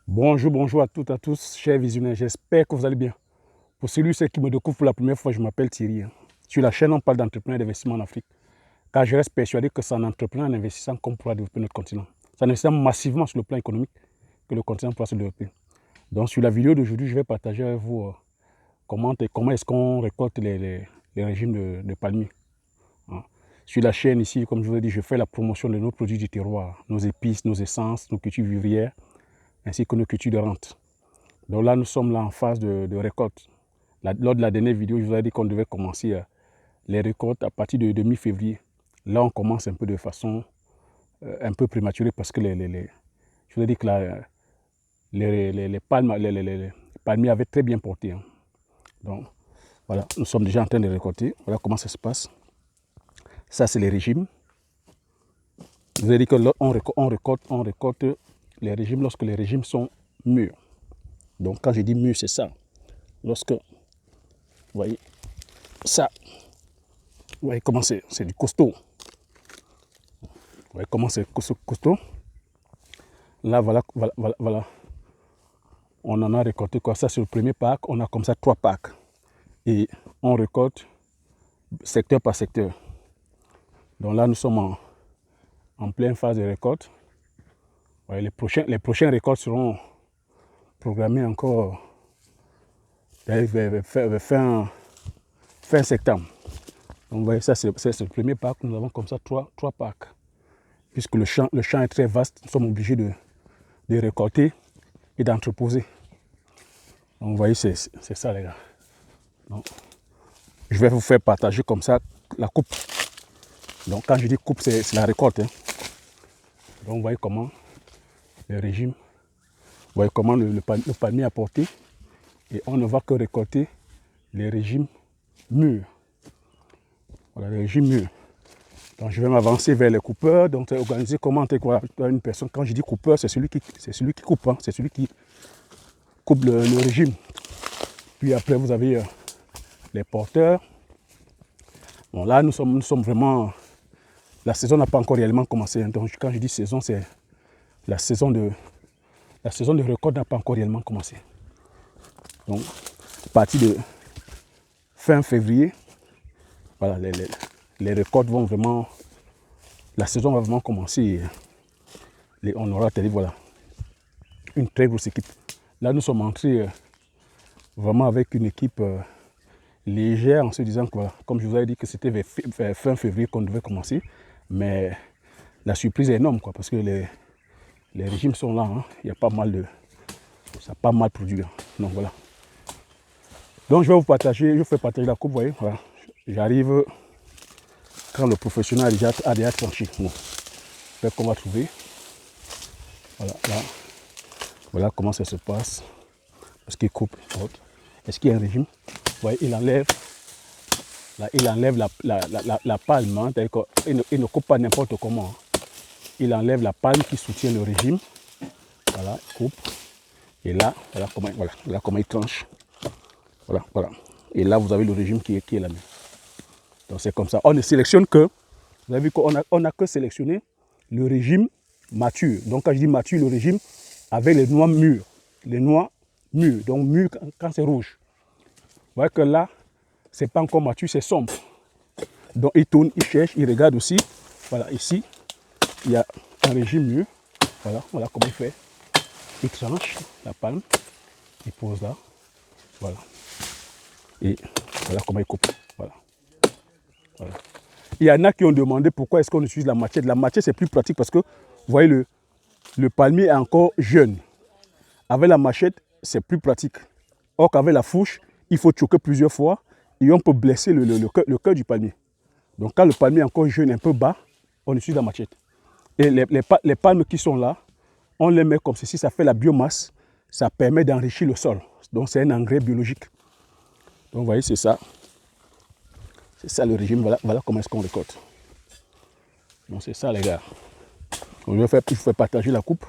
Bonjour à toutes et à tous, chers visionnaires, j'espère que vous allez bien. Pour celui qui me découvre pour la première fois, je m'appelle Thierry. Sur la chaîne, on parle d'entrepreneuriat et d'investissement en Afrique, car je reste persuadé que c'est en entreprenant, en investissant qu'on pourra développer notre continent. C'est en investissant massivement sur le plan économique que le continent pourra se développer. Donc sur la vidéo d'aujourd'hui, je vais partager avec vous comment est-ce qu'on récolte les régimes de palmiers. Sur la chaîne ici, comme je vous ai dit, je fais la promotion de nos produits du terroir, nos épices, nos essences, nos cultures vivrières, ainsi que nos cultures de rente. Donc là, nous sommes là en phase de récolte. Lors de la dernière vidéo, je vous ai dit qu'on devait commencer les récoltes à partir de mi-février. Là, on commence un peu de façon un peu prématurée parce que je vous ai dit que les palmiers avaient très bien porté. Hein. Donc, voilà, nous sommes déjà en train de récolter. Voilà comment ça se passe. Ça, c'est les régimes. Je vous ai dit qu'on récolte les régimes lorsque les régimes sont mûrs. Donc, quand je dis mûr, c'est ça. Lorsque, vous voyez, ça, vous voyez comment c'est du costaud. Vous voyez comment c'est costaud. Là, voilà. On en a récolté quoi? Ça, c'est le premier pack. On a comme ça 3 packs. Et on récolte secteur par secteur. Donc là, nous sommes en pleine phase de récolte. Ouais, les prochaines récoltes seront programmées encore fin septembre. Donc vous voyez, ça c'est le premier pack. Nous avons comme ça 3 packs. Puisque le champ est très vaste, nous sommes obligés de récolter et d'entreposer. Donc vous voyez, c'est ça les gars. Donc, je vais vous faire partager comme ça la coupe. Donc quand je dis coupe, c'est la récolte. Hein. Donc vous voyez comment le régime, vous voyez comment le palmier a porté. Et on ne va que récolter les régimes mûrs. Voilà, les régimes mûrs. Donc je vais m'avancer vers les coupeurs. Donc c'est organisé comment une personne. Quand je dis coupeur, c'est celui qui coupe. Hein. C'est celui qui coupe le régime. Puis après vous avez les porteurs. Bon là nous sommes vraiment. La saison n'a pas encore réellement commencé. Hein. Donc quand je dis saison, c'est la saison de récolte n'a pas encore réellement commencé. Donc à partir de fin février, voilà, les récoltes vont vraiment. La saison va vraiment commencer. On aura voilà, une très grosse équipe. Là, nous sommes entrés vraiment avec une équipe légère en se disant que, voilà, comme je vous avais dit que c'était vers fin février qu'on devait commencer. Mais la surprise est énorme, quoi, parce que les régimes sont là. Hein. Il y a pas mal de. Ça a pas mal produit. Hein. Donc voilà. Donc je vais vous partager, je fais partager la coupe, vous voyez. Voilà. J'arrive quand le professionnel a déjà tranché. Bon. J'espère qu'on va trouver. Voilà, là. Voilà comment ça se passe. Est-ce qu'il coupe? Est-ce qu'il y a un régime? Vous voyez, il enlève la palme. Hein, il ne coupe pas n'importe comment. Hein. Il enlève la palme qui soutient le régime. Voilà, il coupe. Et là, voilà comment il tranche. Voilà. Et là, vous avez le régime qui est là. Donc c'est comme ça. On ne sélectionne que, vous avez vu qu'on n'a que sélectionné le régime mature. Donc quand je dis mature, le régime avec les noix mûres. Les noix mûres, donc mûres quand c'est rouge. Vous voyez que là, c'est pas encore mature, c'est sombre. Donc il tourne, il cherche, il regarde aussi. Voilà, ici, il y a un régime mûr. Voilà comment il fait. Il tranche la palme, il pose là. Voilà. Et voilà comment il coupe. Voilà. Il y en a qui ont demandé pourquoi est-ce qu'on utilise la machette. La machette, c'est plus pratique parce que, vous voyez, le palmier est encore jeune. Avec la machette, c'est plus pratique. Or qu'avec la fourche, il faut choquer plusieurs fois et on peut blesser le cœur du palmier. Donc quand le palmier est encore jeune, un peu bas, on utilise la machette. Et les palmes qui sont là, on les met comme ceci, ça fait la biomasse, ça permet d'enrichir le sol. Donc c'est un engrais biologique. Donc vous voyez, c'est ça. C'est ça le régime, voilà comment est-ce qu'on récolte. Donc c'est ça les gars. Donc, je vais partager la coupe.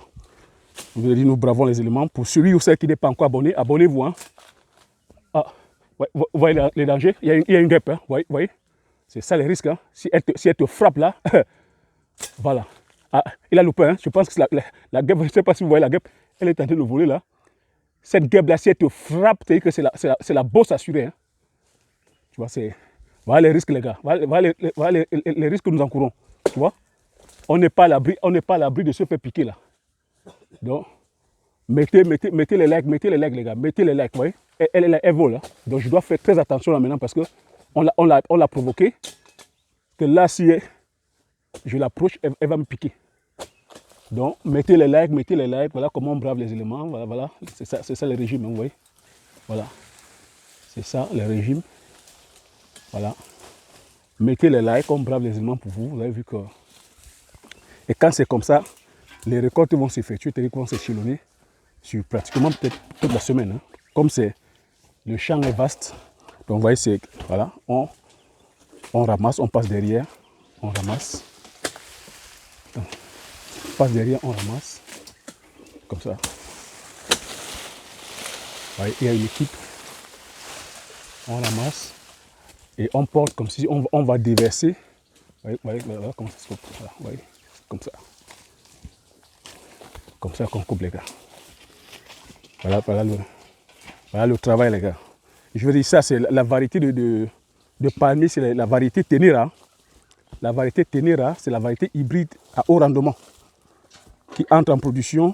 Je vous ai dit, nous bravons les éléments. Pour celui ou celle qui n'est pas encore abonné, abonnez-vous. Hein. Ah, ouais, vous voyez les dangers? Il y a une guêpe, hein. Vous voyez? C'est ça les risques. Hein. Si elle te frappe là, voilà. Ah, il a loupé. Hein. Je pense que la guêpe, je ne sais pas si vous voyez la guêpe, elle est en train de voler là. Cette guêpe-là, si elle te frappe, c'est-à-dire que c'est la bosse assurée. Hein. Tu vois, voilà les risques, les gars. Voilà les risques que nous encourons. Tu vois, on n'est pas à l'abri de se faire piquer là. Donc, mettez les likes, les gars. Mettez les likes, vous voyez. Elle vole. Hein. Donc, je dois faire très attention là maintenant parce qu'on l'a provoqué. Que là, si je l'approche, elle va me piquer. Donc, mettez les likes. Voilà comment on brave les éléments. Voilà. C'est ça le régime, hein, vous voyez. Voilà. C'est ça le régime. Voilà. Mettez les likes, on brave les éléments pour vous. Vous avez vu que. Et quand c'est comme ça, les récoltes vont s'effectuer, c'est-à-dire qu'ils vont s'échelonner sur pratiquement peut-être toute la semaine. Hein. Comme le champ est vaste, donc vous voyez, voilà, on ramasse, on passe derrière, on ramasse. Donc, on passe derrière, on ramasse. Comme ça. Vous voyez, il y a une équipe. On ramasse. Et on porte comme si on va déverser. Vous voyez, voilà comment ça se coupe. Voilà, vous voyez, comme ça. Comme ça qu'on coupe, les gars. Voilà le travail, les gars. Je veux dire, ça, c'est la variété de palmier, c'est la variété Tenera. La variété Tenera, c'est la variété hybride à haut rendement qui entre en production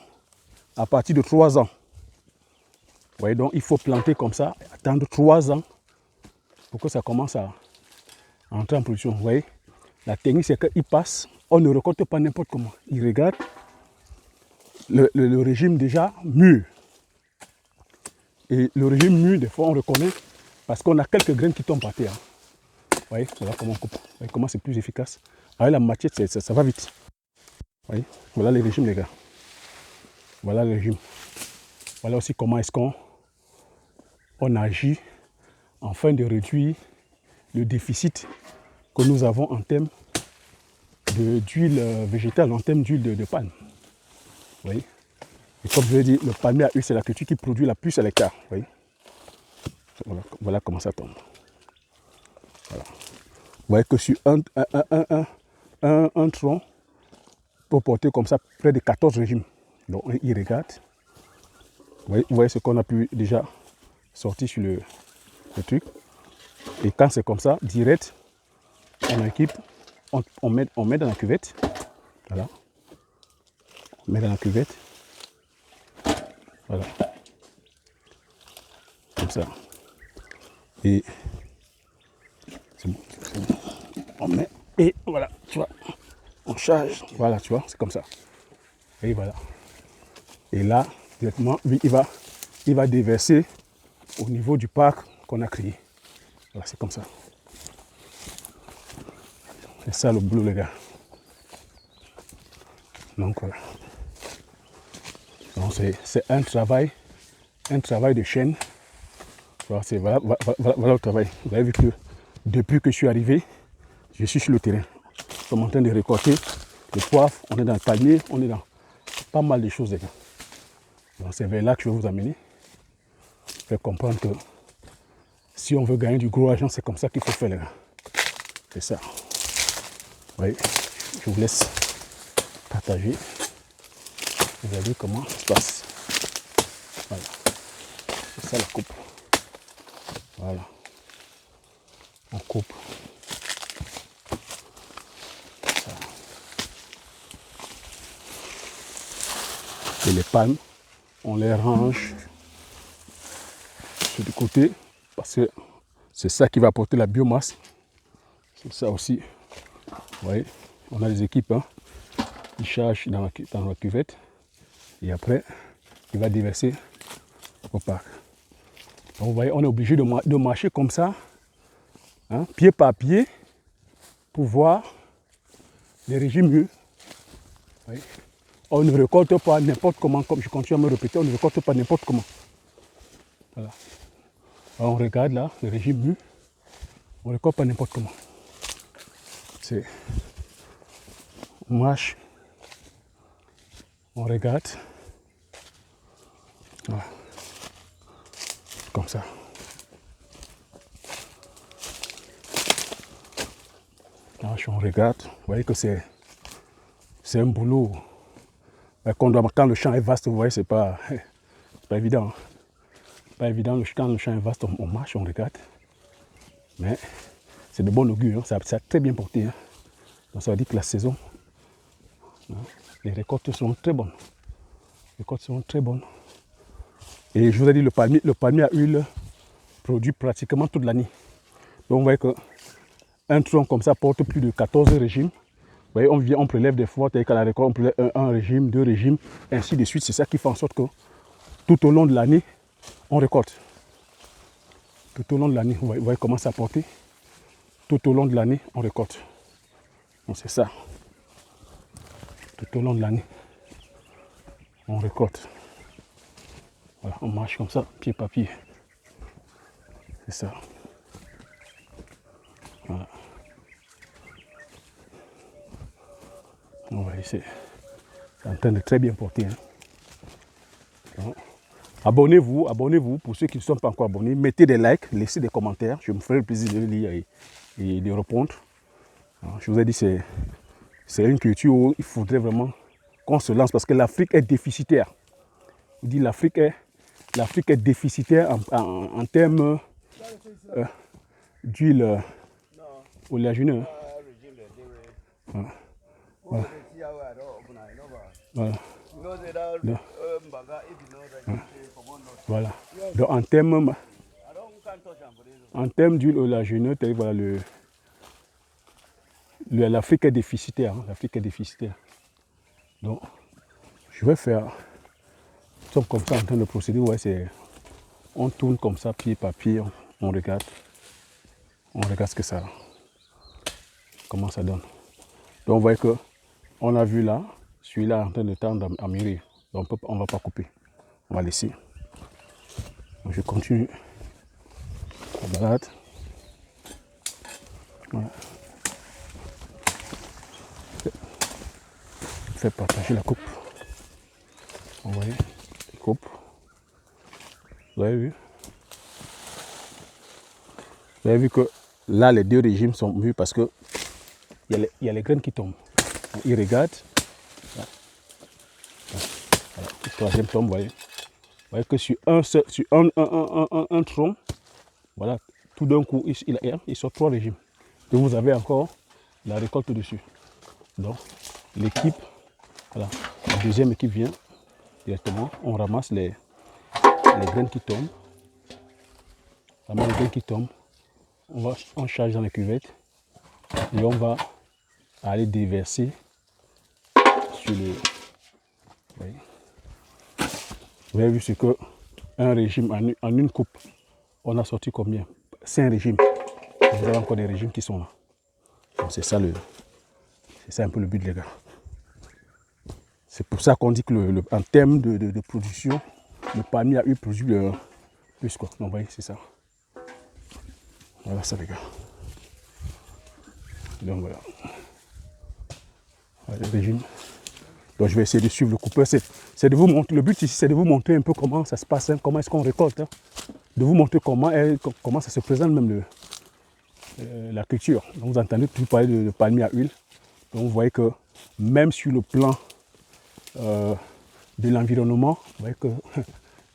à partir de 3 ans. Vous voyez, donc il faut planter comme ça, attendre 3 ans pour que ça commence à entrer en production. Vous voyez, la technique, c'est qu'il passe, on ne récolte pas n'importe comment. Il regarde le régime déjà mûr. Et le régime mûr, des fois, on reconnaît parce qu'on a quelques graines qui tombent par terre. Vous voyez, voilà comment on coupe. Vous voyez comment c'est plus efficace. Avec la machette, ça va vite. Vous voyez, voilà les régimes, les gars. Voilà le régime. Voilà aussi comment est-ce qu'on agit afin de réduire le déficit que nous avons en termes d'huile végétale, en termes d'huile de palme. Vous voyez. Et comme je l'ai dit, le palmier à huile, c'est la culture qui produit la plus à l'hectare. Vous voyez. Voilà comment ça tombe. Voilà. Vous voyez que sur un tronc, peut porter comme ça près de 14 régimes. Donc il regarde. Vous voyez ce qu'on a pu déjà sortir sur le truc. Et quand c'est comme ça, direct, on équipe, on met dans la cuvette. Voilà. On met dans la cuvette. Voilà. Comme ça. Et c'est bon. On met. Et voilà, tu vois. On charge. Voilà, tu vois, c'est comme ça. Et voilà. Et là, directement, il va déverser au niveau du parc qu'on a créé. Voilà, c'est comme ça. C'est ça le boulot, les gars. Donc voilà. Donc c'est un travail de chaîne. Voilà, voilà le travail. Vous avez vu que depuis que je suis arrivé, je suis sur le terrain. Nous sommes en train de récolter le poivre, on est dans le palmier, on est dans pas mal de choses, les gars. Donc c'est vers là que je vais vous amener. Faire comprendre que si on veut gagner du gros argent, c'est comme ça qu'il faut faire, les gars. C'est ça. Vous voyez, je vous laisse partager. Vous avez vu comment ça se passe. Voilà. C'est ça la coupe. Voilà. On coupe. Ça. Et les palmes, on les range sur le côté parce que c'est ça qui va apporter la biomasse. C'est ça aussi. Vous voyez, on a des équipes hein, qui chargent dans la cuvette et après, il va déverser au parc. Donc, vous voyez, on est obligé de marcher comme ça, hein, pied par pied, pour voir les régimes mieux. On ne récolte pas n'importe comment, comme je continue à me répéter, on ne récolte pas n'importe comment. Voilà. Alors, on regarde là, le régime mu, on ne récolte pas n'importe comment. C'est. On marche, on regarde. Voilà. Comme ça. Là, on regarde. Vous voyez que c'est un boulot Quand le champ est vaste, vous voyez, c'est pas évident. Hein. Pas évident, quand le champ est vaste, on marche, on regarde. Mais c'est de bon augure, hein. Ça a très bien porté. Hein. Donc ça veut dire que la saison, hein, les récoltes seront très bonnes. Les récoltes seront très bonnes. Et je vous ai dit, le palmier à huile produit pratiquement toute l'année. Donc vous voyez qu'un tronc comme ça porte plus de 14 régimes. Vous voyez, on prélève des fois, qu'à la récolte, on prélève un régime, 2 régimes, ainsi de suite. C'est ça qui fait en sorte que tout au long de l'année, on récolte. Tout au long de l'année, vous voyez comment ça porte. Tout au long de l'année, on récolte. Donc c'est ça. Tout au long de l'année, on récolte. Voilà, on marche comme ça, pied par pied. C'est ça. Voilà. On va essayer. C'est en train de très bien porter. Hein. Abonnez-vous pour ceux qui ne sont pas encore abonnés. Mettez des likes, laissez des commentaires. Je me ferai le plaisir de les lire et de répondre. Je vous ai dit, c'est une culture où il faudrait vraiment qu'on se lance parce que l'Afrique est déficitaire. Je vous dis, l'Afrique est déficitaire en termes d'huile oléagineuse. Voilà. Voilà. Voilà. Donc en termes d'huile oléagineuse, voilà, l'Afrique est déficitaire. Hein, l'Afrique est déficitaire. Donc je vais faire comme ça en train de procéder. Ouais, on tourne comme ça, pied par pied, on regarde. On regarde comment ça donne. Donc vous voyez que on a vu là, celui-là en train de tendre à mûrir. Donc on ne va pas couper. On va laisser. Donc je continue la balade. Voilà. Je fais partager la coupe. Vous voyez, coupe. Vous avez vu? Vous avez vu que là, les 2 régimes sont vus parce que il y a les graines qui tombent. Donc, ils regardent. Voilà. Le 3e tombe, vous voyez. Vous voyez que sur un tronc, voilà, tout d'un coup, il sort 3 régimes. Et vous avez encore la récolte dessus. Donc, l'équipe, voilà, la 2e équipe vient directement. On ramasse les graines qui tombent. On ramasse les graines qui tombent. On charge dans les cuvettes et on va aller déverser sur le. Vous avez vu ce que un régime en une coupe, on a sorti combien? 5 régimes. Vous avez encore des régimes qui sont là. C'est ça un peu le but, les gars. C'est pour ça qu'on dit que en termes de production, le palmier a eu produit plus quoi. Donc vous voyez, c'est ça. Voilà ça, les gars. Donc voilà. Voilà le régime. Donc je vais essayer de suivre le coupeur. C'est de vous montrer. Le but ici, c'est de vous montrer un peu comment ça se passe, hein, comment est-ce qu'on récolte. Hein. De vous montrer comment ça se présente même la culture. Donc vous entendez tout parler de palmier à huile. Donc vous voyez que même sur le plan de l'environnement, vous voyez que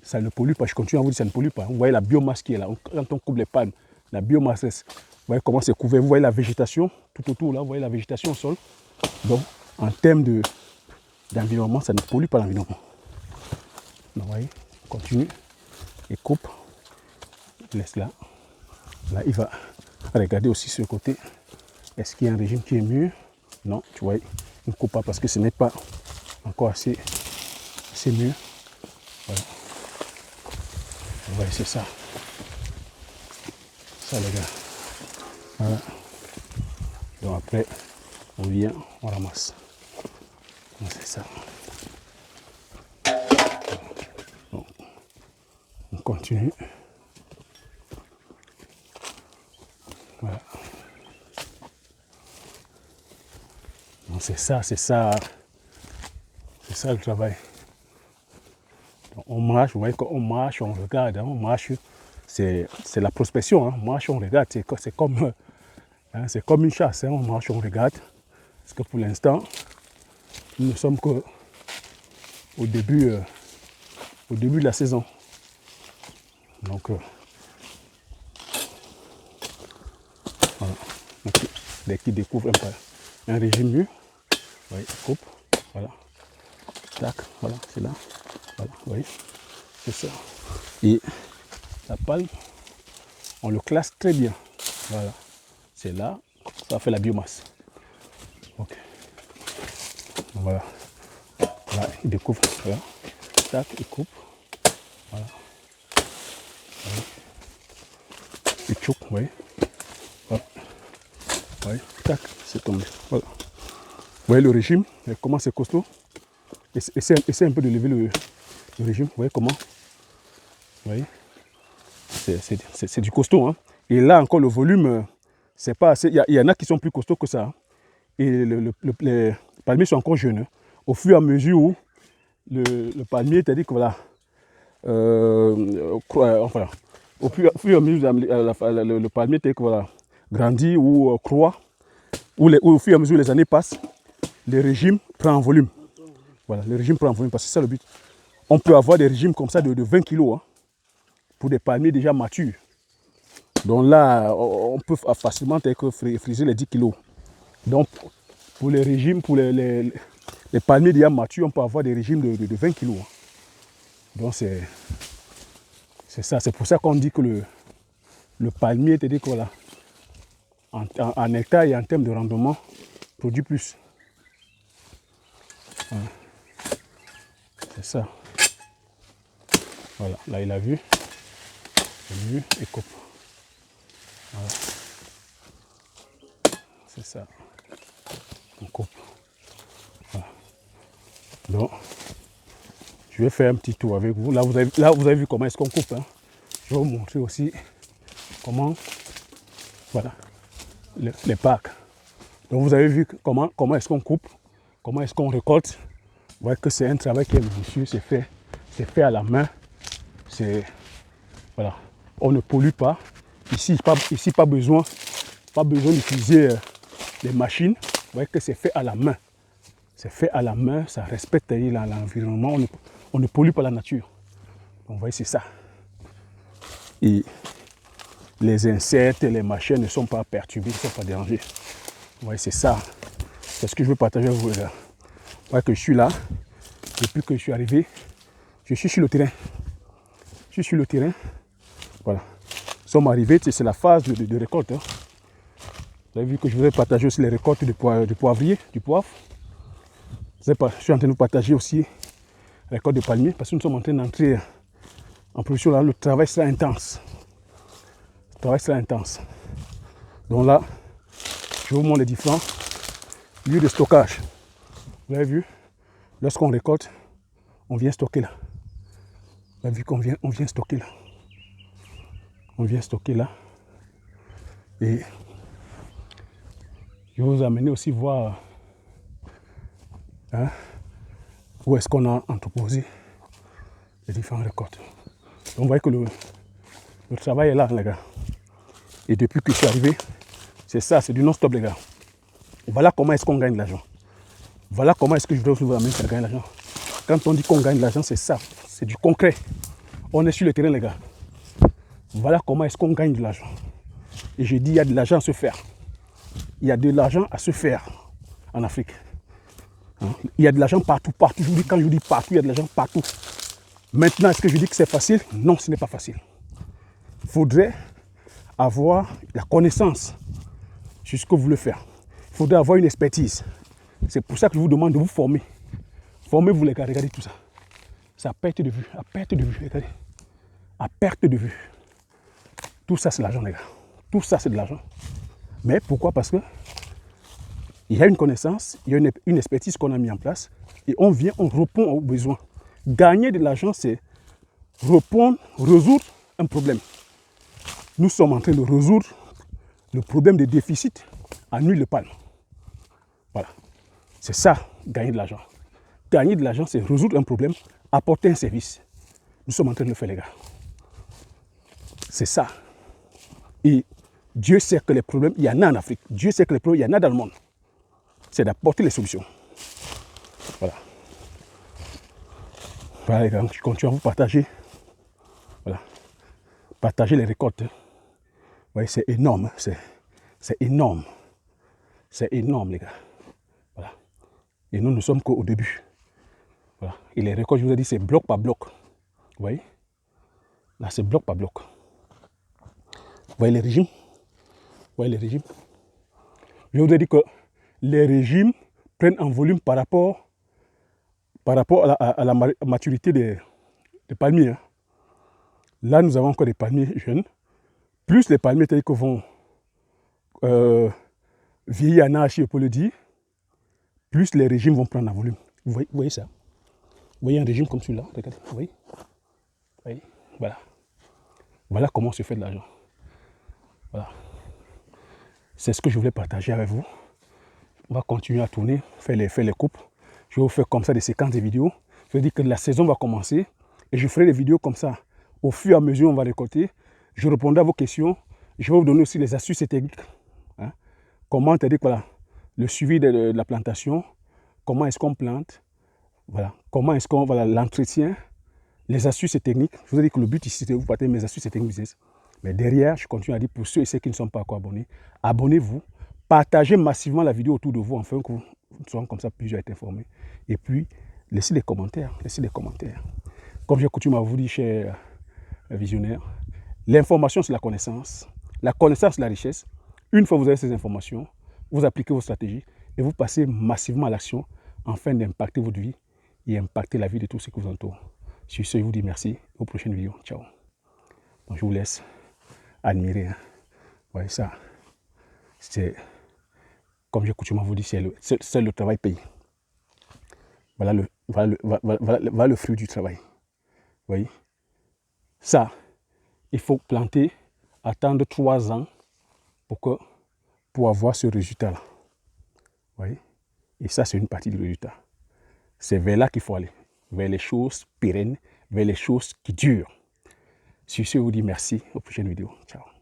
ça ne pollue pas. Je continue à vous dire que ça ne pollue pas. Vous voyez la biomasse qui est là. Quand on coupe les palmes, la biomasse reste. Vous voyez comment c'est couvert. Vous voyez la végétation tout autour là. Vous voyez la végétation au sol. Donc en termes d'environnement, ça ne pollue pas l'environnement. Donc vous voyez, on continue et coupe. Laisse là. Là, il va regarder aussi ce côté. Est-ce qu'il y a un régime qui est mûr? Non, tu vois, il ne coupe pas parce que ce n'est pas encore assez mûr. Voilà. Ouais, c'est ça. Ça, les gars. Voilà. Donc après, on vient, on ramasse. Donc c'est ça. Donc, on continue. Voilà. Donc c'est ça le travail. Donc on marche, vous voyez qu'on marche, on regarde, hein, on marche, c'est la prospection, hein, on marche, on regarde, c'est comme une chasse, hein, on marche, on regarde, parce que pour l'instant, nous ne sommes que au début de la saison. Donc, voilà. Donc, dès qu'ils découvrent un régime mieux, oui, coupe, voilà, tac, voilà, c'est là, voilà, oui, c'est ça. Et la palme, on le classe très bien, voilà, c'est là, ça fait la biomasse. Ok, voilà, là, il découvre, voilà, tac, il coupe, voilà, oui. Il choque, oui, voilà, oui, tac, c'est tombé, voilà. Vous voyez le régime, comment c'est costaud. Essayez un peu de lever le régime. Vous voyez comment. Vous voyez, c'est du costaud. Hein. Et là encore, le volume, c'est pas assez. Il y en a qui sont plus costauds que ça. Hein. Et les palmiers sont encore jeunes. Hein. Au fur et à mesure où le palmier, c'est-à-dire que voilà, enfin, au fur et à mesure le palmier, c'est-à-dire que voilà, grandit ou croît, ou au fur et à mesure les années passent, le régime prend en volume. Voilà, le régime prend en volume parce que c'est ça le but. On peut avoir des régimes comme ça de 20 kg hein, pour des palmiers déjà matures. Donc là, on peut facilement friser les 10 kg. Donc, pour les régimes, pour les palmiers déjà matures, on peut avoir des régimes de 20 kg. Hein. Donc c'est ça. C'est pour ça qu'on dit que le palmier, c'est-à-dire que voilà, en hectare et en termes de rendement, produit plus. Voilà. C'est ça. Voilà, là il a vu et coupe. Voilà. C'est ça. On coupe. Voilà. Donc, je vais faire un petit tour avec vous. Là, vous avez vu comment est-ce qu'on coupe. Hein. Je vais vous montrer aussi comment, voilà, les packs. Donc, vous avez vu comment est-ce qu'on coupe, comment est-ce qu'on récolte. Vous voyez que c'est un travail qui est minutieux, c'est fait à la main. Voilà, on ne pollue pas. Ici, pas besoin d'utiliser des machines. Vous voyez que c'est fait à la main. C'est fait à la main, ça respecte l'environnement. On ne pollue pas la nature. Donc, vous voyez, c'est ça. Et les insectes, les machines ne sont pas perturbés, ne sont pas dérangés. Vous voyez, c'est ça. C'est ce que je veux partager avec vous, les gars. Vous voyez que je suis là. Depuis que je suis arrivé, je suis sur le terrain. Je suis sur le terrain. Voilà. Nous sommes arrivés, c'est la phase de récolte. Hein. Vous avez vu que je voulais partager aussi les récoltes du poivrier, du poivre. Je suis en train de partager aussi la récolte de palmiers parce que nous sommes en train d'entrer en production. Là, le travail sera intense. Le travail sera intense. Donc là, je vous montre les différents lieux de stockage. Vous avez vu, lorsqu'on récolte, on vient stocker là. Vous avez vu qu'on vient stocker là. On vient stocker là. Et je vais vous amener aussi voir hein, où est-ce qu'on a entreposé les différentes récoltes. Donc vous voyez que le travail est là, les gars. Et depuis que je suis arrivé, c'est ça, c'est du non-stop, les gars. Voilà comment est-ce qu'on gagne de l'argent. Voilà comment est-ce que je dois vous amener à gagner de l'argent. Quand on dit qu'on gagne de l'argent, c'est ça, c'est du concret. On est sur le terrain, les gars. Voilà comment est-ce qu'on gagne de l'argent. Et je dis, il y a de l'argent à se faire. Il y a de l'argent à se faire en Afrique. Hein? Il y a de l'argent partout, partout. Quand je dis partout, il y a de l'argent partout. Maintenant, est-ce que je dis que c'est facile? Non, ce n'est pas facile. Il faudrait avoir la connaissance sur ce que vous voulez faire. Il faudrait avoir une expertise. C'est pour ça que je vous demande de vous former. Formez-vous, les gars, regardez tout ça. C'est à perte de vue, regardez. À perte de vue. Tout ça, c'est de l'argent, les gars. Tout ça, c'est de l'argent. Mais pourquoi? Parce que il y a une connaissance, il y a une expertise qu'on a mis en place et on répond aux besoins. Gagner de l'argent, c'est résoudre un problème. Nous sommes en train de résoudre le problème des déficits en huile de palme. Voilà. C'est ça, gagner de l'argent. Gagner de l'argent, c'est résoudre un problème, apporter un service. Nous sommes en train de le faire, les gars. C'est ça. Et Dieu sait que les problèmes, il y en a en Afrique. Dieu sait que les problèmes, il y en a dans le monde. C'est d'apporter les solutions. Voilà. Voilà les gars, je continue à vous partager. Voilà. Partager les récoltes. Vous voyez, c'est énorme. C'est énorme. C'est énorme, les gars. Voilà. Et nous ne sommes qu'au début. Voilà. Et les récoltes, je vous ai dit, c'est bloc par bloc. Vous voyez? Là, c'est bloc par bloc. Vous voyez les régimes? Vous voyez les régimes? Je vous ai dit que les régimes prennent en volume par rapport à la maturité des palmiers. Hein. Là, nous avons encore des palmiers jeunes. Plus les palmiers tels que vont vieillir en âge, si je peux le dire, plus les régimes vont prendre en volume. Vous voyez ça? Vous voyez un régime comme celui-là? Regardez, vous voyez? Voilà. Voilà comment on se fait de l'argent. Voilà. C'est ce que je voulais partager avec vous. On va continuer à tourner, faire les coupes. Je vais vous faire comme ça des séquences de vidéos. Je veux dire que la saison va commencer et je ferai des vidéos comme ça. Au fur et à mesure, on va récolter. Je répondrai à vos questions. Je vais vous donner aussi les astuces et techniques. Hein? Comment, c'est-à-dire voilà, le suivi de la plantation, comment est-ce qu'on plante, voilà, comment est-ce qu'on l'entretien, les astuces et techniques. Je vous ai dit que le but ici, c'est de vous partager mes astuces et techniques business. Mais derrière, je continue à dire pour ceux et ceux qui ne sont pas encore abonnés, abonnez-vous, partagez massivement la vidéo autour de vous afin que vous soyez comme ça plusieurs être informés. Et puis, laissez des commentaires, Comme j'ai coutume à vous dire, chers visionnaires, l'information c'est la connaissance c'est la richesse. Une fois que vous avez ces informations, vous appliquez vos stratégies et vous passez massivement à l'action afin d'impacter votre vie et impacter la vie de tous ceux qui vous entourent. Sur ce, je vous dis merci. Aux prochaines vidéos. Ciao. Donc, je vous laisse admirer. Hein. Ouais, ça, c'est, comme j'ai coutume à vous dire, c'est le travail payé. Voilà le fruit du travail. Vous voyez? Ça, il faut planter, attendre 3 ans pour avoir ce résultat-là. Vous voyez? Et ça, c'est une partie du résultat. C'est vers là qu'il faut aller. Vers les choses pérennes, vers les choses qui durent. Sur ce, je vous dis merci. Aux prochaines vidéos. Ciao.